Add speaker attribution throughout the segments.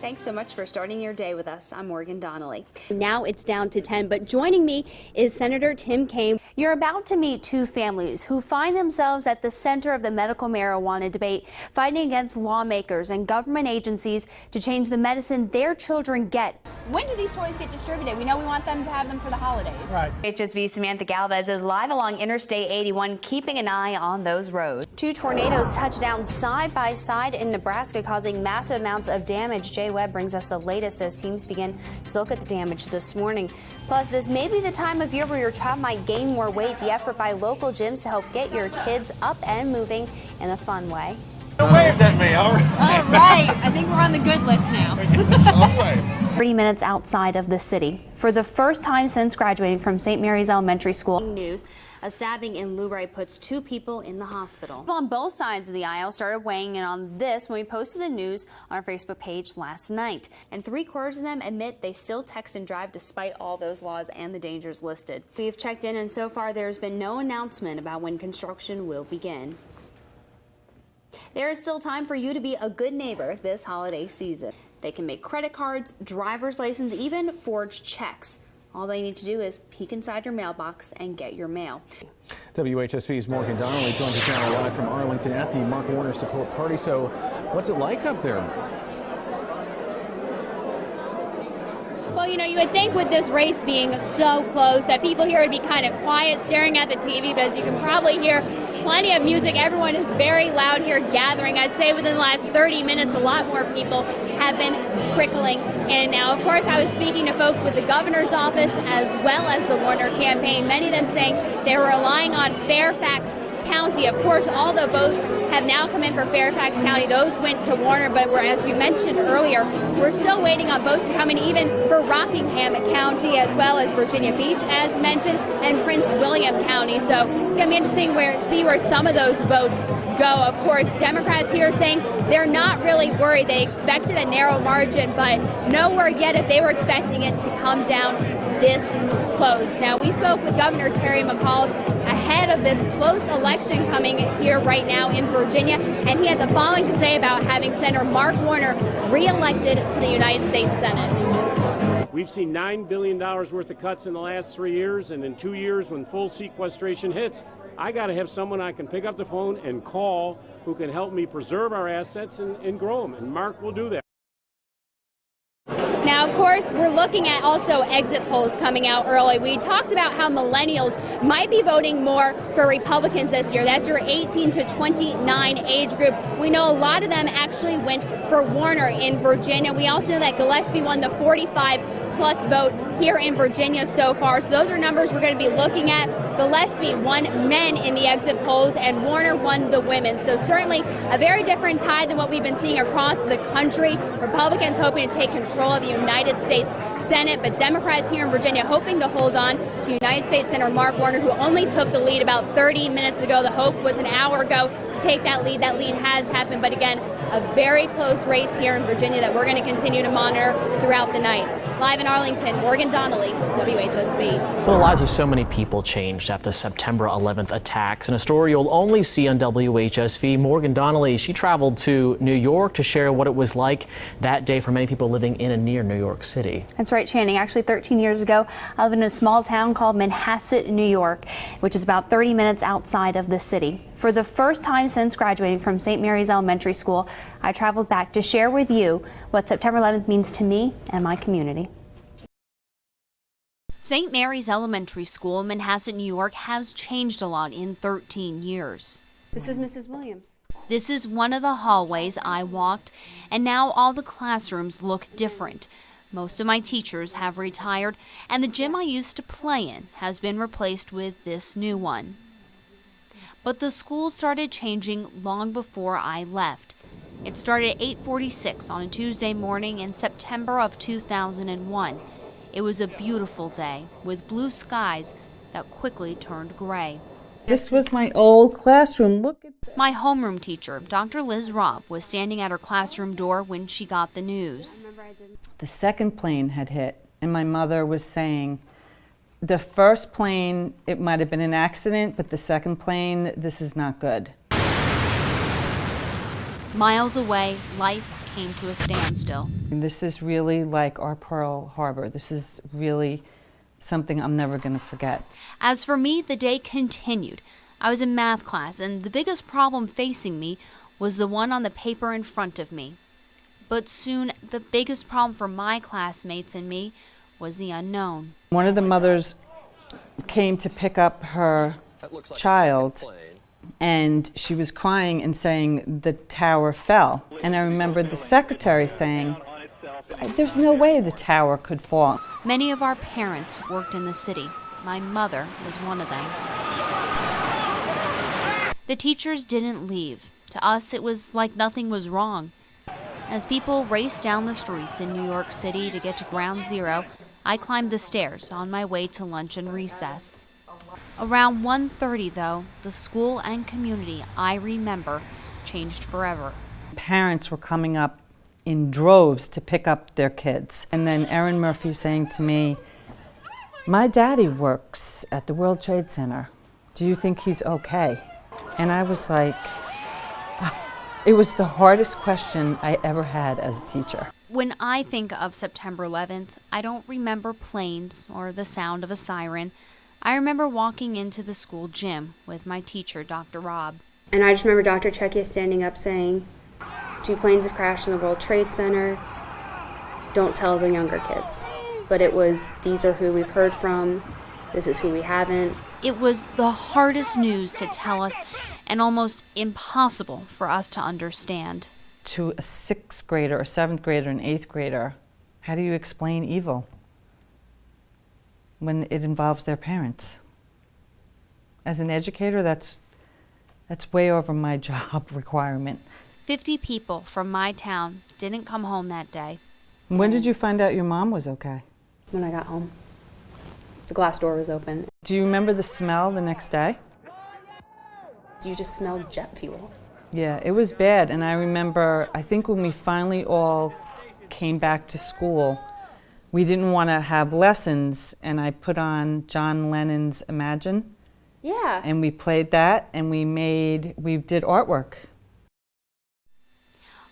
Speaker 1: Thanks so much for starting your day with us. I'm Morgan Donnelly.
Speaker 2: Now it's down to 10, but joining me is Senator Tim Kaine.
Speaker 1: You're about to meet two families who find themselves at the center of the medical marijuana debate, fighting against lawmakers and government agencies to change the medicine their children get. When do these toys get distributed? We know we want them to have them for the holidays.
Speaker 3: Right.
Speaker 1: HSV Samantha Galvez is live along Interstate 81, keeping an eye on those roads. Two tornadoes touched down side by side in Nebraska, causing massive amounts of damage. Jay Webb brings us the latest as teams begin to look at the damage this morning. Plus, this may be the time of year where your child might gain more weight. The effort by local gyms to help get your kids up and moving in a fun way.
Speaker 3: Waved at me, all right.
Speaker 2: All right, I think we're on the good list now.
Speaker 3: All right.
Speaker 1: 30 minutes outside of the city. For the first time since graduating from St. Mary's Elementary School. News, a stabbing in Luray puts two people in the hospital. People on both sides of the aisle started weighing in on this when we posted the news on our Facebook page last night. And 3/4 of them admit they still text and drive despite all those laws and the dangers listed. We've checked in, and so far there's been no announcement about when construction will begin. There is still time for you to be a good neighbor this holiday season. They can make credit cards, driver's license, even forge checks. All they need to do is peek inside your mailbox and get your mail.
Speaker 4: WHSV's Morgan Donnelly joins us now live from Arlington at the Mark Warner Support Party. So what's it like up there?
Speaker 2: Well, you know, you would think with this race being so close that people here would be kind of quiet, staring at the TV, but as you can probably hear, plenty of music. Everyone is very loud here gathering. I'd say within the last 30 minutes, a lot more people have been trickling in. Now, of course, I was speaking to folks with the governor's office as well as the Warner campaign, many of them saying they were relying on Fairfax County. Of course, all the votes have now come in for Fairfax County. Those went to Warner, but as we mentioned earlier, we're still waiting on votes to come in even for Rockingham County as well as Virginia Beach, as mentioned, and Prince William County. So it's going to be interesting to see where some of those votes go. Of course, Democrats here saying they're not really worried. They expected a narrow margin, but no word yet if they were expecting it to come down this close. Now, we spoke with Governor Terry McAuliffe ahead of this close election coming here right now in Virginia, and he had the following to say about having Senator Mark Warner reelected to the United States Senate.
Speaker 5: We've seen $9 billion worth of cuts in the last 3 years, and in 2 years when full sequestration hits, I got to have someone I can pick up the phone and call who can help me preserve our assets and grow them, and Mark will do that.
Speaker 2: Now, of course, we're looking at also exit polls coming out early. We talked about how millennials might be voting more for Republicans this year. That's your 18 to 29 age group. We know a lot of them actually went for Warner in Virginia. We also know that Gillespie won the 45-plus vote here in Virginia so far. So those are numbers we're going to be looking at. Gillespie won men in the exit polls and Warner won the women. So certainly a very different tide than what we've been seeing across the country. Republicans hoping to take control of the United States Senate, but Democrats here in Virginia hoping to hold on to United States Senator Mark Warner, who only took the lead about 30 minutes ago. The hope was an hour ago to take that lead. That lead has happened, but again, a very close race here in Virginia that we're going to continue to monitor throughout the night. Live in Arlington, Morgan Donnelly, WHSV.
Speaker 6: Well, the lives of so many people changed after the September 11th attacks. In a story you'll only see on WHSV, Morgan Donnelly, she traveled to New York to share what it was like that day for many people living in and near New York City.
Speaker 1: That's right, Channing. Actually, 13 years ago, I lived in a small town called Manhasset, New York, which is about 30 minutes outside of the city. For the first time since graduating from St. Mary's Elementary School, I traveled back to share with you what September 11th means to me and my community. St. Mary's Elementary School in Manhasset, New York has changed a lot in 13 years. This is Mrs. Williams. This is one of the hallways I walked, and now all the classrooms look different. Most of my teachers have retired, and the gym I used to play in has been replaced with this new one. But the school started changing long before I left. It started at 8:46 on a Tuesday morning in September of 2001. It was a beautiful day with blue skies that quickly turned gray.
Speaker 7: This was my old classroom. Look at that.
Speaker 1: My homeroom teacher, Dr. Liz Robb, was standing at her classroom door when she got the news.
Speaker 7: The second plane had hit, and my mother was saying, the first plane, it might have been an accident, but the second plane, this is not good.
Speaker 1: Miles away, life came to a standstill.
Speaker 7: And this is really like our Pearl Harbor. This is really something I'm never going to forget.
Speaker 1: As for me, the day continued. I was in math class, and the biggest problem facing me was the one on the paper in front of me. But soon, the biggest problem for my classmates and me was the unknown.
Speaker 7: One of the mothers came to pick up her child, and she was crying and saying the tower fell. And I remember the secretary saying, "There's no way the tower could fall."
Speaker 1: Many of our parents worked in the city. My mother was one of them. The teachers didn't leave. To us, it was like nothing was wrong. As people raced down the streets in New York City to get to Ground Zero, I climbed the stairs on my way to lunch and recess. Around 1:30, though, the school and community I remember changed forever.
Speaker 7: Parents were coming up in droves to pick up their kids. And then Erin Murphy saying to me, "My daddy works at the World Trade Center. Do you think he's okay?" And I was like, it was the hardest question I ever had as a teacher.
Speaker 1: When I think of September 11th, I don't remember planes or the sound of a siren. I remember walking into the school gym with my teacher, Dr. Rob.
Speaker 8: And I just remember Dr. Chekia standing up saying, "2 planes have crashed in the World Trade Center. Don't tell the younger kids." But it was, these are who we've heard from, this is who we haven't.
Speaker 1: It was the hardest news to tell us and almost impossible for us to understand.
Speaker 7: To a 6th grader, a 7th grader, an 8th grader, how do you explain evil when it involves their parents? As an educator, that's way over my job requirement.
Speaker 1: 50 people from my town didn't come home that day.
Speaker 7: When did you find out your mom was okay?
Speaker 8: When I got home, the glass door was open.
Speaker 7: Do you remember the smell the next day?
Speaker 8: You just smelled jet fuel.
Speaker 7: Yeah, it was bad. And I remember, I think when we finally all came back to school, we didn't want to have lessons, and I put on John Lennon's Imagine.
Speaker 8: Yeah.
Speaker 7: And we played that, and we did artwork.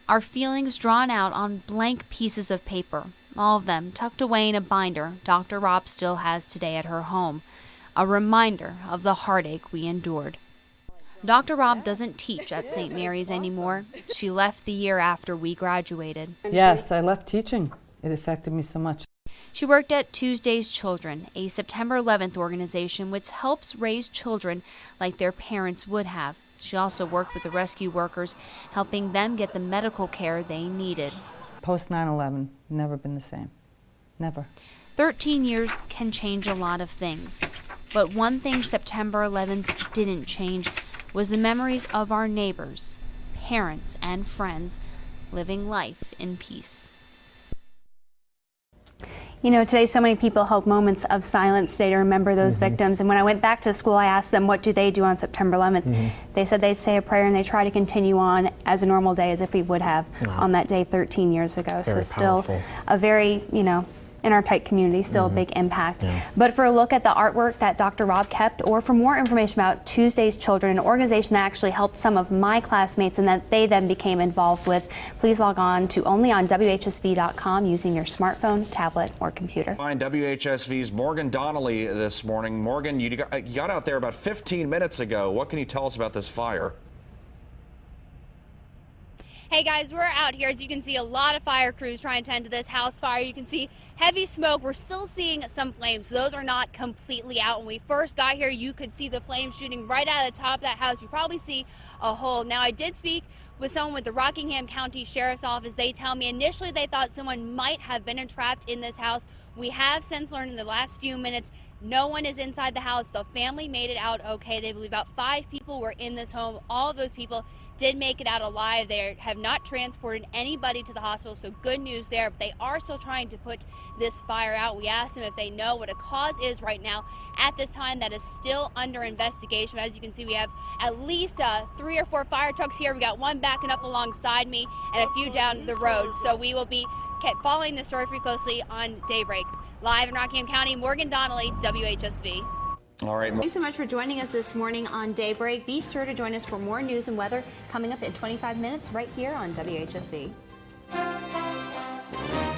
Speaker 1: Our feelings drawn out on blank pieces of paper, all of them tucked away in a binder Dr. Rob still has today at her home, a reminder of the heartache we endured. Dr. Rob doesn't teach at St. Mary's anymore. She left the year after we graduated.
Speaker 7: Yes, I left teaching. It affected me so much.
Speaker 1: She worked at Tuesday's Children, a September 11th organization which helps raise children like their parents would have. She also worked with the rescue workers, helping them get the medical care they needed.
Speaker 7: Post 9/11, never been the same. Never.
Speaker 1: 13 years can change a lot of things, but one thing September 11th didn't change was the memories of our neighbors, parents, and friends living life in peace.
Speaker 9: You know, today so many people held moments of silence today to remember those victims. And when I went back to school, I asked them, what do they do on September 11th? They said they'd say a prayer and they try to continue on as a normal day as if we would have on that day 13 years ago.
Speaker 6: Very
Speaker 9: so still
Speaker 6: powerful.
Speaker 9: A very, you know, in our tight community, still a big impact. But for a look at the artwork that Dr. Rob kept, or for more information about Tuesday's Children, an organization that actually helped some of my classmates and that they then became involved with, please log on to onlyonwhsv.com using your smartphone, tablet, or computer.
Speaker 10: Find WHSV's Morgan Donnelly this morning. Morgan, you got out there about 15 minutes ago. What can you tell us about this fire?
Speaker 2: Hey guys, we're out here. As you can see, a lot of fire crews trying to tend to this house fire. You can see heavy smoke. We're still seeing some flames. Those are not completely out. When we first got here, you could see the flames shooting right out of the top of that house. You probably see a hole. Now, I did speak with someone with the Rockingham County Sheriff's Office. They tell me initially they thought someone might have been entrapped in this house. We have since learned in the last few minutes no one is inside the house. The family made it out okay. They believe about 5 people were in this home. All of those people did make it out alive. They have not transported anybody to the hospital, so good news there. But they are still trying to put this fire out. We asked them if they know what a cause is right now. At this time, that is still under investigation. As you can see, we have at least 3 or 4 fire trucks here. We got one backing up alongside me and a few down the road. So we will be following this story pretty closely on Daybreak. Live in Rockingham County, Morgan Donnelly, WHSV.
Speaker 10: All right.
Speaker 1: Thanks so much for joining us this morning on Daybreak. Be sure to join us for more news and weather coming up in 25 minutes right here on WHSV.
Speaker 10: Bye.